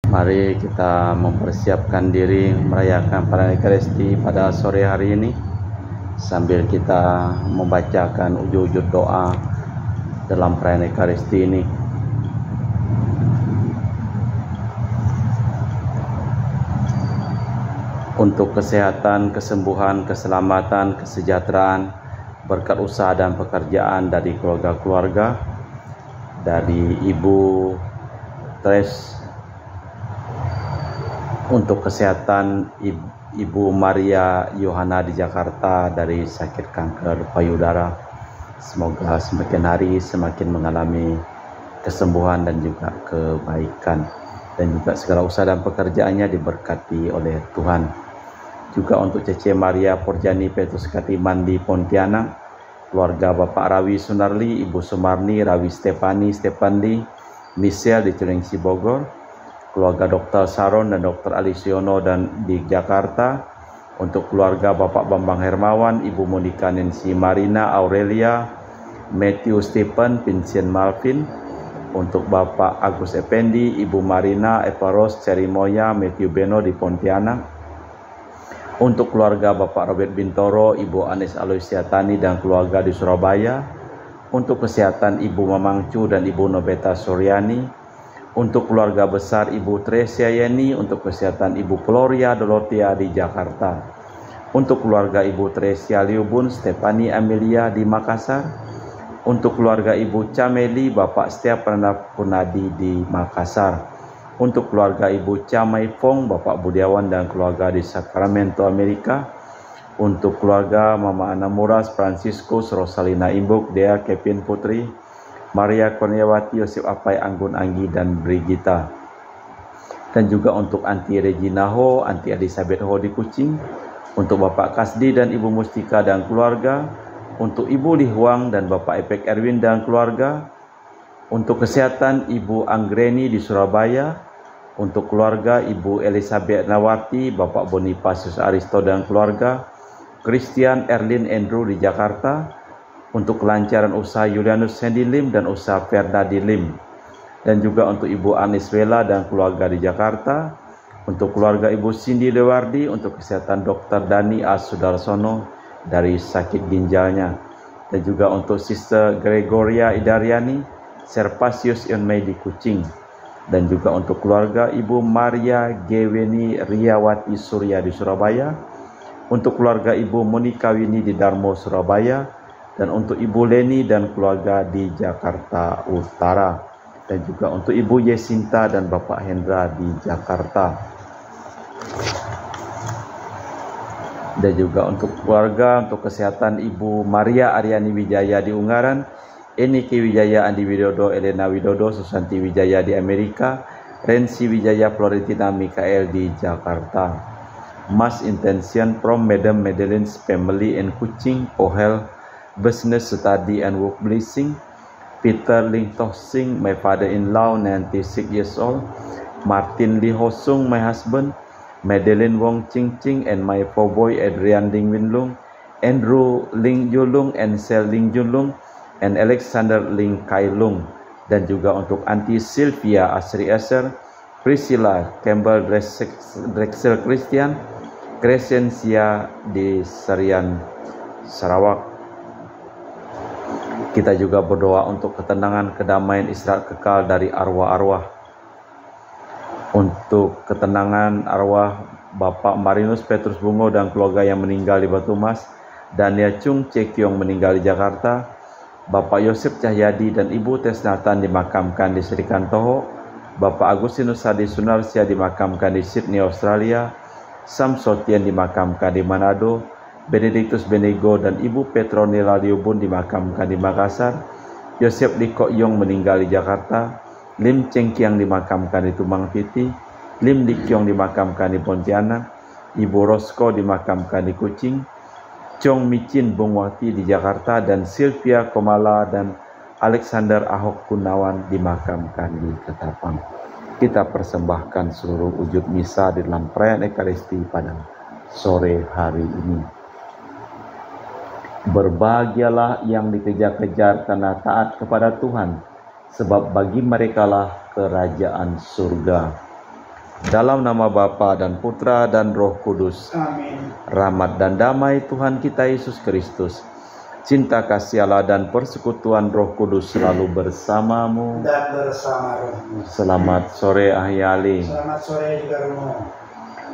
Mari kita mempersiapkan diri merayakan perayaan Ekaristi pada sore hari ini sambil kita membacakan wujud-wujud doa dalam perayaan Ekaristi ini. Untuk kesehatan, kesembuhan, keselamatan, kesejahteraan, berkat usaha dan pekerjaan dari keluarga-keluarga, dari Ibu Tres, untuk kesehatan Ibu Maria Yohana di Jakarta dari sakit kanker payudara. Semoga semakin hari semakin mengalami kesembuhan dan juga kebaikan, dan juga segala usaha dan pekerjaannya diberkati oleh Tuhan. Juga untuk Cece Maria Porjani Petrus Katiman di Pontianak, keluarga Bapak Rawi Sunarli, Ibu Sumarni, Rawi Stepandi, Michelle di Cilengsi Bogor, keluarga Dr. Saron dan Dr. Alisiono dan di Jakarta, untuk keluarga Bapak Bambang Hermawan, Ibu Monika Nancy Marina Aurelia, Matthew Stephen, Vincent Malvin, untuk Bapak Agus Effendi, Ibu Marina Eparos Cerimoya, Matthew Beno di Pontianak, untuk keluarga Bapak Robert Bintoro, Ibu Anis Aloysiatani dan keluarga di Surabaya, untuk kesehatan Ibu Mamangcu dan Ibu Nobeta Suryani, untuk keluarga besar Ibu Tresia Yeni, untuk kesehatan Ibu Gloria Dorothea di Jakarta, untuk keluarga Ibu Tresia Liubun Stefani Amelia di Makassar, untuk keluarga Ibu Cameli Bapak Setia Punadi di Makassar, untuk keluarga Ibu Camai Fong Bapak Budiawan dan keluarga di Sacramento Amerika, untuk keluarga Mama Ana Muras Franciscus Rosalina Imbuk Dea Kevin Putri, Maria Kurniawati, Yosef Apai, Anggun Anggi, dan Brigita. Dan juga untuk Anti Regina Ho, Anti Elizabeth Ho di Kucing, untuk Bapak Kasdi dan Ibu Mustika dan keluarga, untuk Ibu Li Huang dan Bapak Epek Erwin dan keluarga, untuk kesehatan Ibu Anggreni di Surabaya, untuk keluarga Ibu Elizabeth Nawati, Bapak Bonifacius Aristo dan keluarga, Christian Erlin Andrew di Jakarta, untuk kelancaran usaha Julianus Sandy Lim dan usaha Fernadi Lim, dan juga untuk Ibu Anis Wela dan keluarga di Jakarta, untuk keluarga Ibu Cindy Lewardi, untuk kesehatan Dr. Dani A. Sudarsono dari sakit ginjalnya, dan juga untuk Sister Gregoria Idariani, Serpasius Yonmei di Kucing, dan juga untuk keluarga Ibu Maria Geweni Riawati Surya di Surabaya, untuk keluarga Ibu Monika Wini di Darmo Surabaya, dan untuk Ibu Leni dan keluarga di Jakarta Utara, dan juga untuk Ibu Yesinta dan Bapak Hendra di Jakarta, dan juga untuk keluarga, untuk kesehatan Ibu Maria Aryani Wijaya di Ungaran, Eniki Wijaya Andi Widodo, Elena Widodo, Susanti Wijaya di Amerika, Rensi Wijaya Florentina Mikael di Jakarta. Mass intention from Madam Madeline's family in Kuching, Ohel, business study and work blessing. Peter Ling Toh Sing, my father-in-law, 96 years old. Martin Lee Ho Sung, my husband. Madeline Wong Ching Ching and my four boy Adrian Ling Win Lung. Andrew Ling Yulung and Sel Ling Junlung and Alexander Ling Kai Lung. Dan juga untuk Auntie Sylvia Asri Eser, Priscilla Campbell Drexel Christian, Crescencia di Serian Sarawak. Kita juga berdoa untuk ketenangan, kedamaian, istirahat kekal dari arwah-arwah. Untuk ketenangan arwah Bapak Marinus Petrus Bungo dan keluarga yang meninggal di Batu Mas, Dania Chung Cekiong meninggal di Jakarta, Bapak Yosef Cahyadi dan Ibu Tesnatan dimakamkan di Srikantoho, Bapak Agustinus Sadi Sunarsia dimakamkan di Sydney, Australia, Sam Sotian dimakamkan di Manado, Benedictus Benigo dan Ibu Petronila Liubun dimakamkan di Makassar, Yosef Liko Yong meninggal di Jakarta, Lim Cheng Kiang dimakamkan di Tumang Piti, Lim Dik Kyong dimakamkan di Pontianak, Ibu Rosko dimakamkan di Kucing, Chong Micin Bungwati di Jakarta, dan Sylvia Komala dan Alexander Ahok Gunawan dimakamkan di Ketapang. Kita persembahkan seluruh wujud misa di dalam perayaan Ekaristi pada sore hari ini. Berbahagialah yang dikejar-kejar karena taat kepada Tuhan, sebab bagi merekalah kerajaan surga. Dalam nama Bapa dan Putra dan Roh Kudus. Amin. Rahmat dan damai Tuhan kita Yesus Kristus, cinta kasih Allah dan persekutuan Roh Kudus selalu bersamamu Dan bersama rohmu. Selamat sore Ahyali. Selamat sore juga Romo.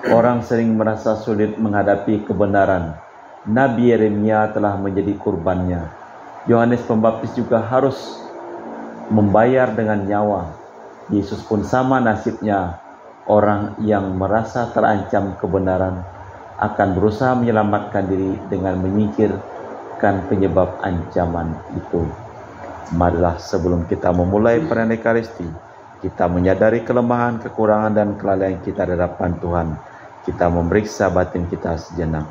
Orang sering merasa sulit menghadapi kebenaran. Nabi Yeremia telah menjadi kurbannya. Yohanes Pembaptis juga harus membayar dengan nyawa. Yesus pun sama nasibnya. Orang yang merasa terancam kebenaran akan berusaha menyelamatkan diri dengan menyingkirkan penyebab ancaman itu. Marilah sebelum kita memulai perayaan Ekaristi, kita menyadari kelemahan, kekurangan, dan kelalaian kita di hadapan Tuhan. Kita memeriksa batin kita sejenak.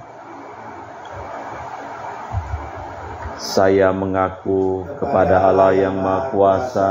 Saya mengaku kepada Allah yang Maha Kuasa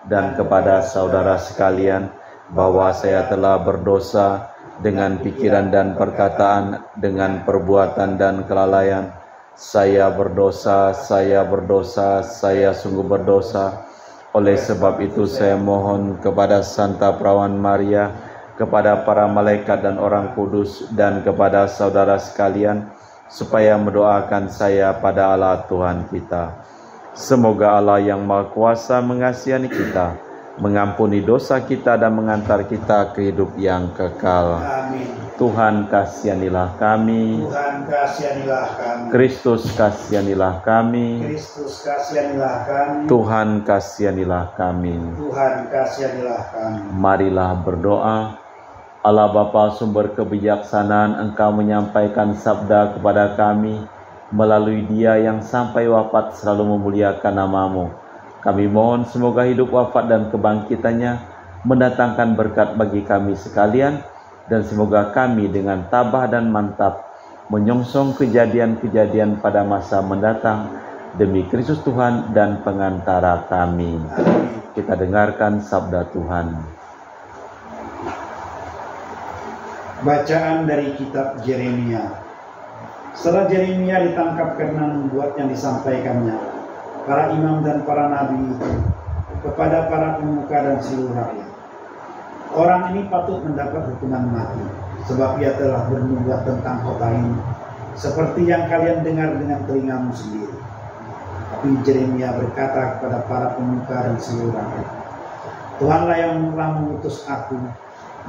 dan kepada saudara sekalian bahwa saya telah berdosa dengan pikiran dan perkataan, dengan perbuatan dan kelalaian. Saya berdosa, saya sungguh berdosa. Oleh sebab itu saya mohon kepada Santa Perawan Maria, kepada para malaikat dan orang kudus, dan kepada saudara sekalian, supaya mendoakan saya pada Allah Tuhan kita. Semoga Allah yang Maha Kuasa mengasihi kita, mengampuni dosa kita dan mengantar kita ke hidup yang kekal. Amin. Tuhan kasihanilah kami. Tuhan kasihanilah kami. Kristus kasihanilah kami. Kristus kasihanilah kami. Tuhan kasihanilah kami. Tuhan kasihanilah kami. Marilah berdoa. Allah Bapa sumber kebijaksanaan, Engkau menyampaikan sabda kepada kami melalui Dia yang sampai wafat selalu memuliakan nama-Mu. Kami mohon semoga hidup, wafat, dan kebangkitannya mendatangkan berkat bagi kami sekalian, dan semoga kami dengan tabah dan mantap menyongsong kejadian-kejadian pada masa mendatang demi Kristus Tuhan dan pengantara kami. Kita dengarkan sabda Tuhan. Bacaan dari kitab Yeremia. Setelah Yeremia ditangkap karena membuat yang disampaikannya para imam dan para nabi itu kepada para pemuka dan seluruh rakyat. Orang ini patut mendapat hukuman mati, sebab ia telah bernubuat tentang kota ini, seperti yang kalian dengar dengan telingamu sendiri. Tapi Yeremia berkata kepada para pemuka dan seluruh rakyat, Tuhanlah yang telah mengutus aku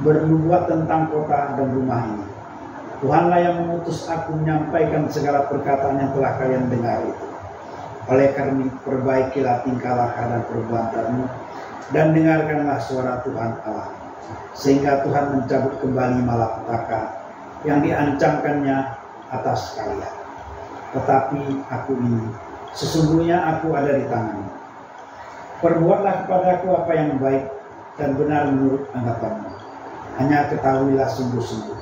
bernubuat tentang kota dan rumah ini. Tuhanlah yang mengutus aku menyampaikan segala perkataan yang telah kalian dengar itu. Oleh karena itu, perbaikilah tingkah laku dan perbuatanmu, dan dengarkanlah suara Tuhan Allah, sehingga Tuhan mencabut kembali malapetaka yang diancamkannya atas kalian. Tetapi aku ini, sesungguhnya aku ada di tanganmu. Perbuatlah kepadaku apa yang baik dan benar menurut anggapanmu. Hanya ketahuilah sungguh-sungguh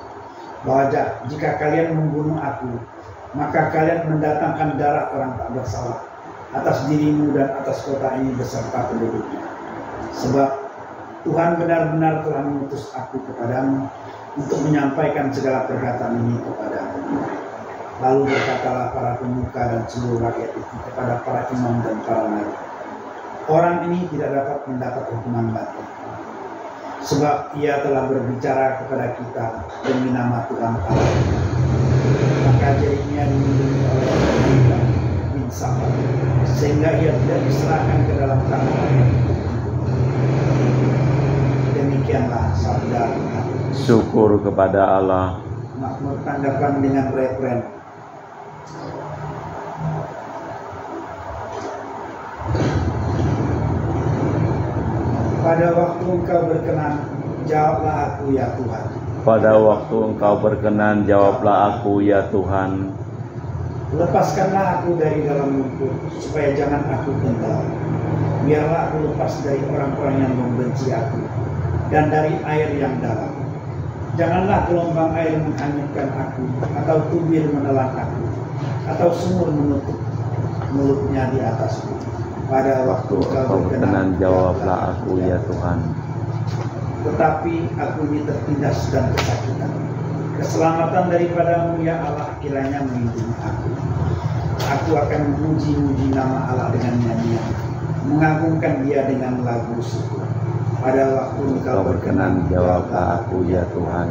bahwa jika kalian membunuh aku, maka kalian mendatangkan darah orang tak bersalah atas dirimu dan atas kota ini beserta penduduknya. Sebab Tuhan benar-benar telah mengutus aku kepadamu untuk menyampaikan segala perkataan ini kepadamu. Lalu berkatalah para pemuka dan seluruh rakyat itu kepada para imam dan para nabi, orang ini tidak dapat mendapat hukuman mati, sebab ia telah berbicara kepada kita demi nama Tuhan Allah. Maka Yeremia dilindungi oleh Allah bin Safan, sehingga ia tidak diserahkan ke dalam tangan rakyat. Demikianlah sabda Tuhan. Syukur kepada Allah. Makmur tanggapan dengan referen. Pada waktu engkau berkenan, jawablah aku ya Tuhan. Pada waktu Engkau berkenan, jawablah aku ya Tuhan. Lepaskanlah aku dari dalam lumpur, supaya jangan aku tenggelam. Biarlah aku lepas dari orang-orang yang membenci aku, dan dari air yang dalam. Janganlah gelombang air menghanyutkan aku, atau tubir menelan aku, atau sumur menutup mulutnya di atasku. Pada waktu Engkau berkenan, jawablah aku ya Tuhan. Tetapi aku ini tertindas dan kesakitan. Keselamatan daripadamu ya Allah kiranya melindungi aku. Aku akan memuji-muji nama Allah dengan nyanyian, mengagungkan Dia dengan lagu syukur. Pada waktu Engkau berkenan, jawablah aku ya Tuhan.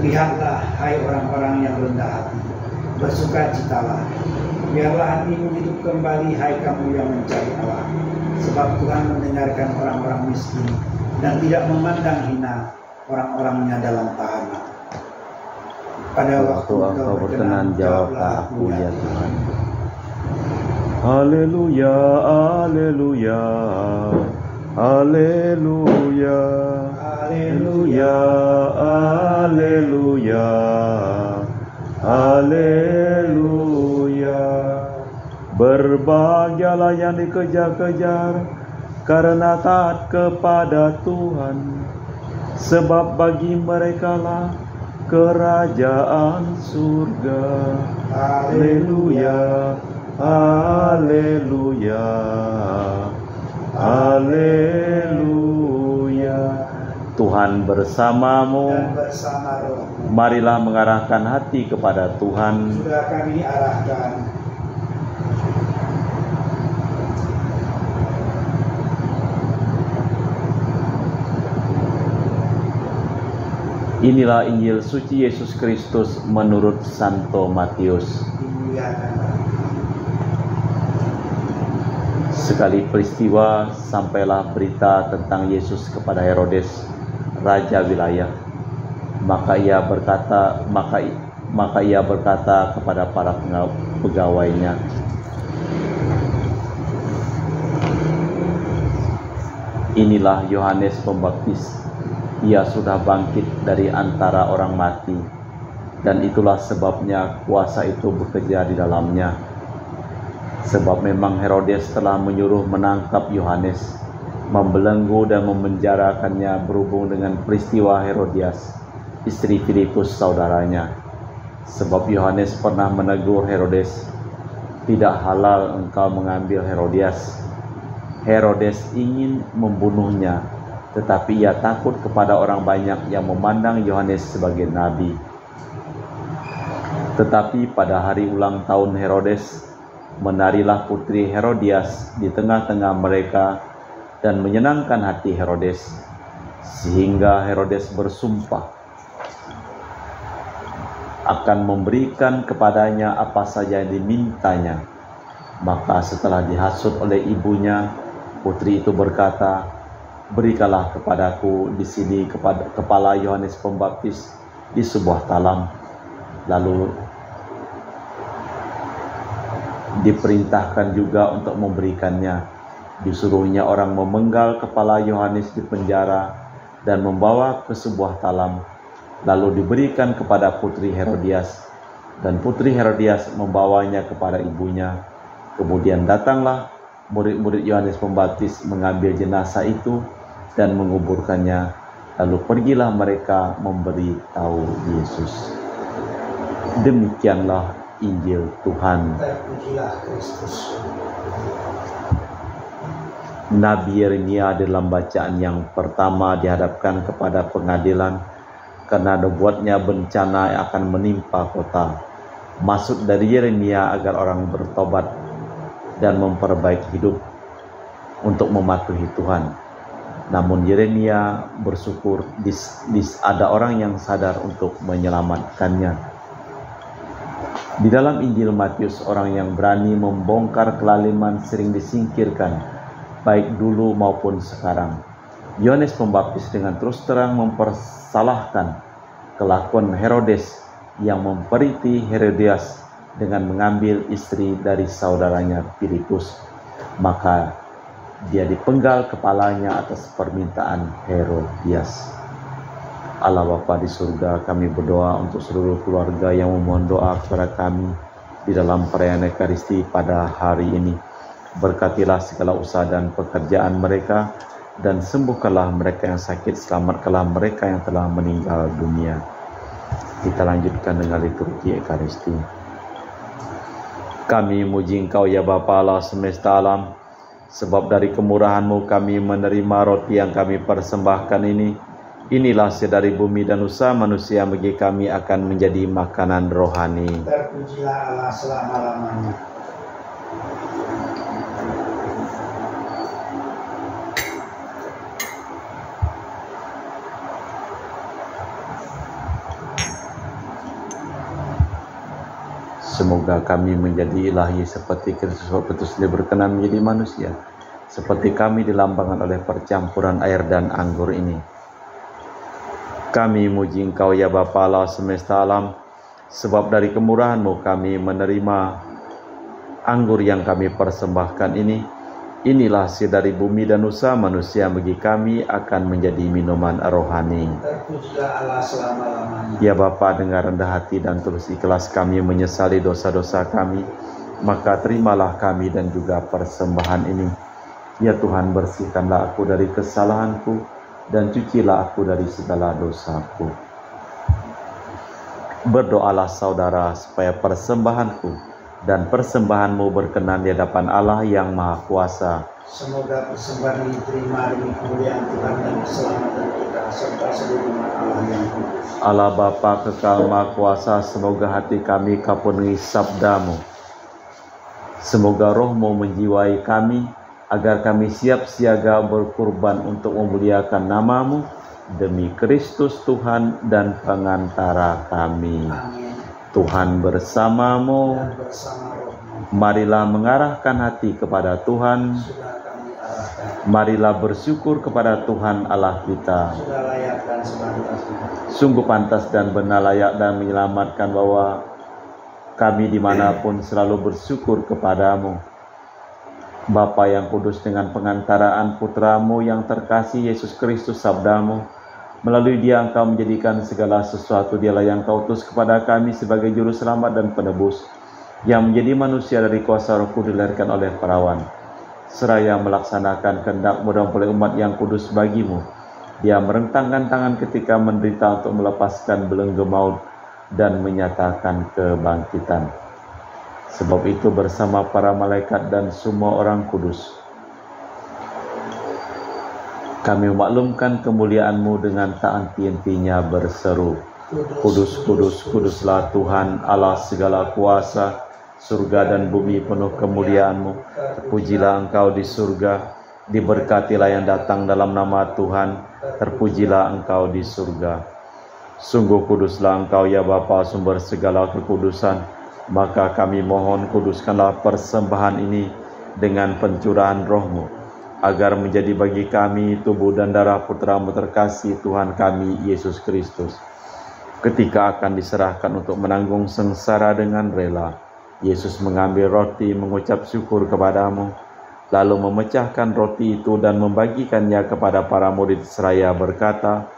Lihatlah, hai orang-orang yang rendah hati, bersukacitalah. Biarlah hatimu hidup kembali, hai kamu yang mencari Allah. Sebab Tuhan mendengarkan orang-orang miskin dan tidak memandang hina orang-orangnya dalam tahanan. Pada waktu Engkau berkenan, jawablah aku ya Tuhan. Haleluya, haleluya, haleluya, haleluya, haleluya, haleluya. Berbahagialah yang dikejar-kejar karena taat kepada Tuhan, sebab bagi merekalah kerajaan surga. Haleluya, haleluya, haleluya. Tuhan bersamamu, Dan bersama rohmu. marilah mengarahkan hati kepada Tuhan. Sudah kami arahkan. Inilah Injil suci Yesus Kristus menurut Santo Matius. Dimuliakanlah. Sekali peristiwa sampailah berita tentang Yesus kepada Herodes, raja wilayah. Maka ia berkata kepada para pegawainya, inilah Yohanes Pembaptis. Ia sudah bangkit dari antara orang mati, dan itulah sebabnya kuasa itu bekerja di dalamnya. Sebab memang Herodes telah menyuruh menangkap Yohanes, membelenggu dan memenjarakannya berhubung dengan peristiwa Herodias, istri Filipus saudaranya. Sebab Yohanes pernah menegur Herodes, tidak halal engkau mengambil Herodias. Herodes ingin membunuhnya, tetapi ia takut kepada orang banyak yang memandang Yohanes sebagai nabi. Tetapi pada hari ulang tahun Herodes, menarilah putri Herodias di tengah-tengah mereka dan menyenangkan hati Herodes, sehingga Herodes bersumpah akan memberikan kepadanya apa saja yang dimintanya. Maka setelah dihasut oleh ibunya, putri itu berkata, berikanlah kepadaku di sini kepala Yohanes Pembaptis di sebuah talam. Lalu diperintahkan juga untuk memberikannya. Disuruhnya orang memenggal kepala Yohanes di penjara dan membawa ke sebuah talam. Lalu diberikan kepada putri Herodias, dan putri Herodias membawanya kepada ibunya. Kemudian datanglah murid-murid Yohanes Pembaptis mengambil jenazah itu dan menguburkannya. Lalu pergilah mereka memberitahu Yesus. Demikianlah Injil Tuhan. Terpujilah Kristus. Nabi Yeremia dalam bacaan yang pertama dihadapkan kepada pengadilan karena dibuatnya bencana yang akan menimpa kota. Maksud dari Yeremia agar orang bertobat dan memperbaiki hidup untuk mematuhi Tuhan. Namun Yeremia bersyukur ada orang yang sadar untuk menyelamatkannya. Di dalam Injil Matius, orang yang berani membongkar kelaliman sering disingkirkan, baik dulu maupun sekarang. Yohanes Pembaptis dengan terus terang mempersalahkan kelakuan Herodes yang memperiti Herodias dengan mengambil istri dari saudaranya Filipus. Maka dia dipenggal kepalanya atas permintaan Herodias. Allah Bapa di surga, kami berdoa untuk seluruh keluarga yang memohon doa kepada kami di dalam perayaan Ekaristi pada hari ini. Berkatilah segala usaha dan pekerjaan mereka, dan sembuhkanlah mereka yang sakit, selamatkanlah mereka yang telah meninggal dunia. Kita lanjutkan dengan liturgi Ekaristi. Kami muji Engkau ya Bapa Allah semesta alam, sebab dari kemurahan-Mu kami menerima roti yang kami persembahkan ini. Inilah dari bumi dan usaha manusia bagi kami akan menjadi makanan rohani. Terpujilah Allah selama-lamanya. Semoga kami menjadi ilahi seperti Kristus waktu itu sendiri berkenan menjadi manusia, seperti kami dilambangkan oleh percampuran air dan anggur ini. Kami muji Engkau ya Bapa Allah semesta alam, sebab dari kemurahan-Mu kami menerima anggur yang kami persembahkan ini. Inilah hasil dari bumi dan usaha manusia, bagi kami akan menjadi minuman rohani. Terpujilah Allah selama-lamanya. Ya Bapa, dengan rendah hati dan tulus ikhlas kami menyesali dosa-dosa kami, maka terimalah kami dan juga persembahan ini. Ya Tuhan, bersihkanlah aku dari kesalahanku dan cucilah aku dari segala dosaku. Berdoalah saudara supaya persembahanku dan persembahanmu berkenan di hadapan Allah yang Maha Kuasa. Semoga persembahan ini diterima demi kemuliaan Tuhan dan keselamatan kita serta seluruh umat Allah yang kudus. Allah Bapa kekal Maha Kuasa, semoga hati kami kapenuhi sabda-Mu. Semoga roh-Mu menjiwai kami, agar kami siap siaga berkurban untuk memuliakan nama-Mu, demi Kristus Tuhan dan pengantara kami. Amin. Tuhan bersamamu. Dan bersama rohmu. Marilah mengarahkan hati kepada Tuhan. Sudah kami arahkan. Marilah bersyukur kepada Tuhan Allah kita. Sudah layak dan sepantasnya. Sungguh pantas dan benar, layak dan menyelamatkan bahwa kami dimanapun selalu bersyukur kepadamu. Bapa yang kudus, dengan pengantaraan putramu yang terkasih Yesus Kristus sabdamu, melalui dia Engkau menjadikan segala sesuatu. Dialah yang Kau utus kepada kami sebagai juru selamat dan penebus, yang menjadi manusia dari kuasa Rohku dilahirkan oleh perawan, seraya melaksanakan kehendak-Mu dan oleh umat yang kudus bagimu. Dia merentangkan tangan ketika menderita untuk melepaskan belenggu maut dan menyatakan kebangkitan. Sebab itu bersama para malaikat dan semua orang kudus, kami memaklumkan kemuliaan-Mu dengan tak henti-hentinya berseru, Kudus, kudus, kuduslah Tuhan Allah segala kuasa, surga dan bumi penuh kemuliaan-Mu. Terpujilah Engkau di surga, diberkatilah yang datang dalam nama Tuhan, terpujilah Engkau di surga. Sungguh kuduslah Engkau ya Bapa, sumber segala kekudusan, maka kami mohon kuduskanlah persembahan ini dengan pencurahan Roh-Mu, agar menjadi bagi kami tubuh dan darah Putra-Mu terkasih Tuhan kami Yesus Kristus. Ketika akan diserahkan untuk menanggung sengsara dengan rela, Yesus mengambil roti, mengucap syukur kepadamu, lalu memecahkan roti itu dan membagikannya kepada para murid seraya berkata,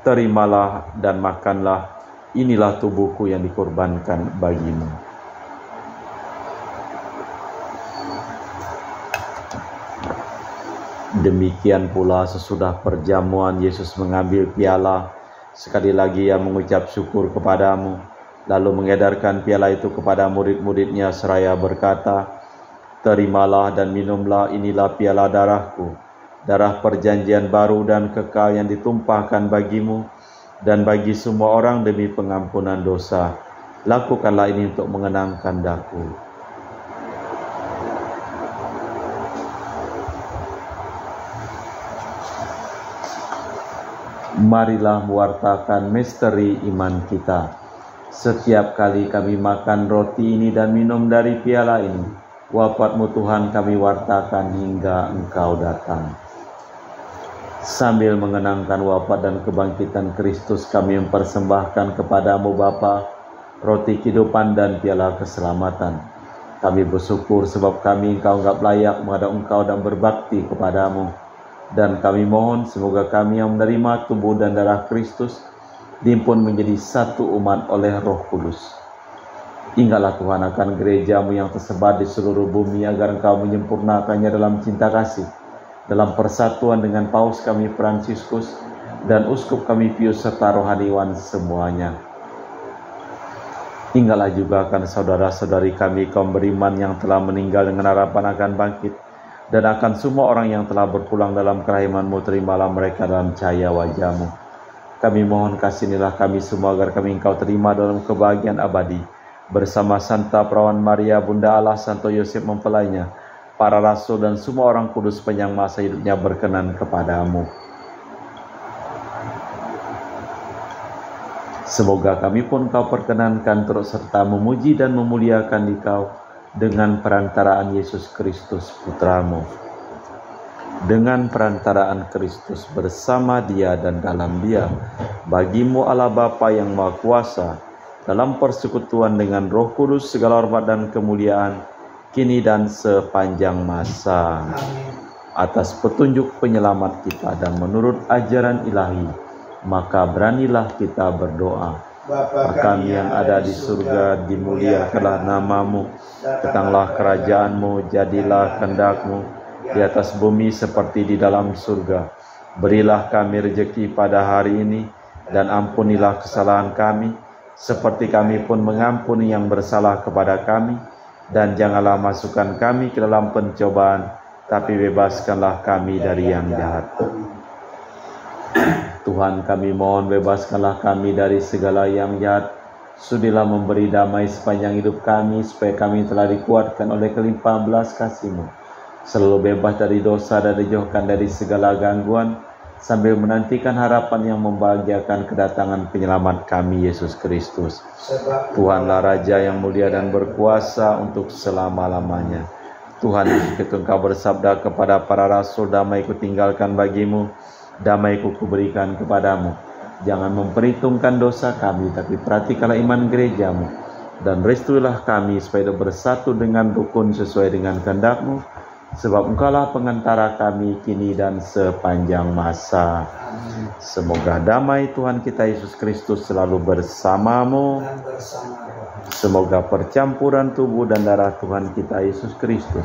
"Terimalah dan makanlah, inilah tubuhku yang dikorbankan bagimu." Demikian pula sesudah perjamuan Yesus mengambil piala, sekali lagi ia mengucap syukur kepadamu, lalu mengedarkan piala itu kepada murid-muridnya seraya berkata, "Terimalah dan minumlah, inilah piala darahku, darah perjanjian baru dan kekal yang ditumpahkan bagimu dan bagi semua orang demi pengampunan dosa. Lakukanlah ini untuk mengenangkan daku." Marilah mewartakan misteri iman kita. Setiap kali kami makan roti ini dan minum dari piala ini, wafat-Mu Tuhan kami wartakan hingga Engkau datang. Sambil mengenangkan wafat dan kebangkitan Kristus, kami mempersembahkan kepadamu Bapa roti kehidupan dan piala keselamatan. Kami bersyukur sebab kami Engkau anggap layak menghadap Engkau dan berbakti kepadamu. Dan kami mohon semoga kami yang menerima tubuh dan darah Kristus dihimpun menjadi satu umat oleh Roh Kudus. Ingatlah Tuhan akan gereja-Mu yang tersebar di seluruh bumi, agar Engkau menyempurnakannya dalam cinta kasih, dalam persatuan dengan Paus kami Fransiskus dan Uskup kami Pius serta rohaniwan semuanya. Ingatlah juga akan saudara-saudari kami kaum beriman yang telah meninggal dengan harapan akan bangkit, dan akan semua orang yang telah berpulang dalam kerahiman-Mu, terimalah mereka dalam cahaya wajah-Mu. Kami mohon kasihanilah kami semua agar kami Engkau terima dalam kebahagiaan abadi, bersama Santa Perawan Maria, Bunda Allah, Santo Yosef mempelainya, para rasul dan semua orang kudus sepanjang masa hidupnya berkenan kepadamu. Semoga kami pun Kau perkenankan turut serta memuji dan memuliakan Dikau dengan perantaraan Yesus Kristus Putramu. Dengan perantaraan Kristus bersama Dia dan dalam Dia, bagimu Allah Bapa yang Maha Kuasa, dalam persekutuan dengan Roh Kudus segala hormat dan kemuliaan, kini dan sepanjang masa. Atas petunjuk penyelamat kita dan menurut ajaran ilahi, maka beranilah kita berdoa. Bapa kami yang ada di surga, dimuliakanlah namamu, datanglah kerajaanmu, jadilah kehendak-Mu di atas bumi seperti di dalam surga. Berilah kami rejeki pada hari ini, dan ampunilah kesalahan kami, seperti kami pun mengampuni yang bersalah kepada kami. Dan janganlah masukkan kami ke dalam pencobaan, tapi bebaskanlah kami dari yang jahat. Tuhan, kami mohon bebaskanlah kami dari segala yang jahat. Sudilah memberi damai sepanjang hidup kami, supaya kami telah dikuatkan oleh kelimpahan belas kasih-Mu, selalu bebas dari dosa dan dijauhkan dari segala gangguan, sambil menantikan harapan yang membahagiakan kedatangan penyelamat kami, Yesus Kristus. Tuhanlah Raja yang mulia dan berkuasa untuk selama-lamanya. Tuhan, ketika Engkau bersabda kepada para rasul, damai-Ku tinggalkan bagimu, damai-Ku kuberikan kepadamu. Jangan memperhitungkan dosa kami, tapi perhatikanlah iman gereja-Mu, dan restuilah kami supaya bersatu dengan rukun sesuai dengan kehendak-Mu, sebab Engkaulah pengantara kami kini dan sepanjang masa. Semoga damai Tuhan kita Yesus Kristus selalu bersamamu. Semoga percampuran tubuh dan darah Tuhan kita Yesus Kristus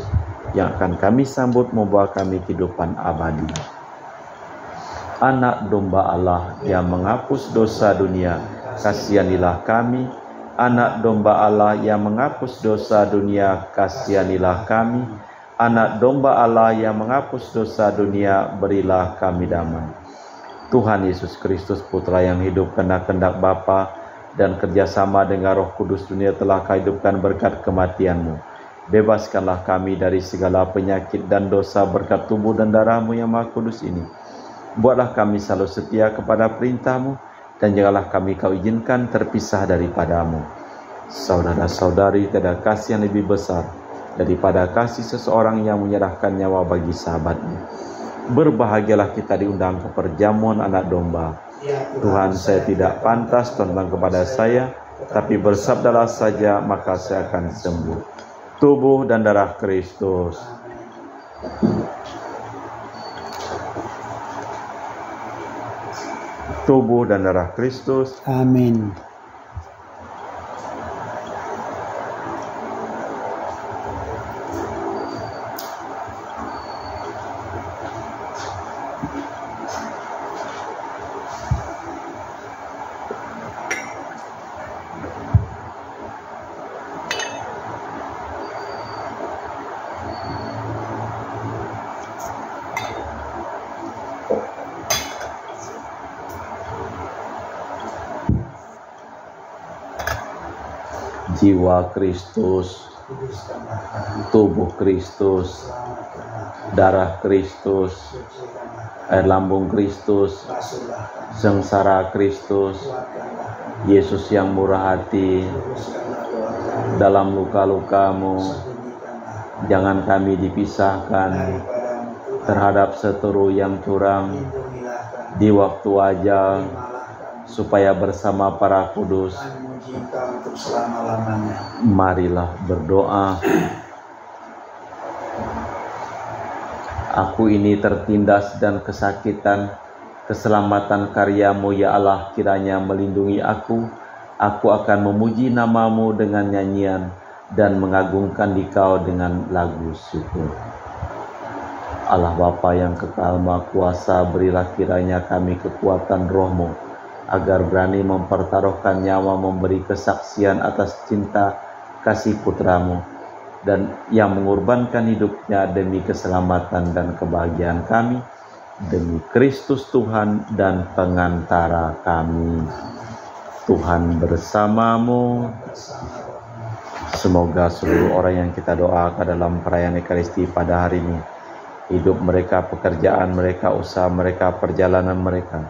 yang akan kami sambut membawa kami kehidupan abadi. Anak domba Allah yang menghapus dosa dunia, kasihanilah kami. Anak domba Allah yang menghapus dosa dunia, kasihanilah kami. Anak domba Allah yang menghapus dosa dunia, berilah kami damai. Tuhan Yesus Kristus, Putra yang hidup karena kehendak Bapa dan kerjasama dengan Roh Kudus, dunia telah Kau hidupkan berkat kematian-Mu. Bebaskanlah kami dari segala penyakit dan dosa berkat tubuh dan darah-Mu yang Maha Kudus ini. Buatlah kami selalu setia kepada perintah-Mu, dan janganlah kami Kau izinkan terpisah daripada-Mu. Saudara-saudari, tiada kasih yang lebih besar daripada kasih seseorang yang menyerahkan nyawa bagi sahabatnya. Berbahagialah kita diundang ke perjamuan anak domba. Tuhan, saya tidak pantas tentang kepada saya, tapi bersabdalah saja, maka saya akan sembuh. Tubuh dan darah Kristus. Tubuh dan darah Kristus. Amin. Jiwa Kristus, tubuh Kristus, darah Kristus, air lambung Kristus, sengsara Kristus, Yesus yang murah hati, dalam luka-luka-Mu, jangan kami dipisahkan terhadap seteru yang curang di waktu ajal, supaya bersama para kudus untuk selama-lamanya. Marilah berdoa. Aku ini tertindas dan kesakitan, keselamatan karya-Mu ya Allah kiranya melindungi aku. Aku akan memuji nama-Mu dengan nyanyian dan mengagungkan Dikau dengan lagu syukur. Allah Bapa yang kekal Maha Kuasa, berilah kiranya kami kekuatan Roh-Mu, agar berani mempertaruhkan nyawa memberi kesaksian atas cinta kasih Putra-Mu, dan yang mengorbankan hidupnya demi keselamatan dan kebahagiaan kami, demi Kristus Tuhan dan pengantara kami. Tuhan bersamamu. Semoga seluruh orang yang kita doakan dalam perayaan Ekaristi pada hari ini, hidup mereka, pekerjaan mereka, usaha mereka, perjalanan mereka,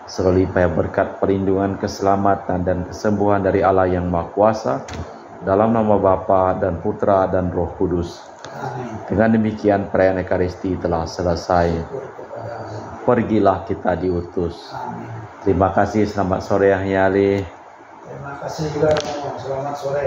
Serolipai berkat perlindungan, keselamatan, dan kesembuhan dari Allah yang Maha Kuasa, dalam nama Bapa dan Putra dan Roh Kudus. Amin. Dengan demikian perayaan Ekaristi telah selesai. Pergilah kita diutus. Amin. Terima kasih, selamat sore Yang Yali. Terima kasih juga, selamat sore.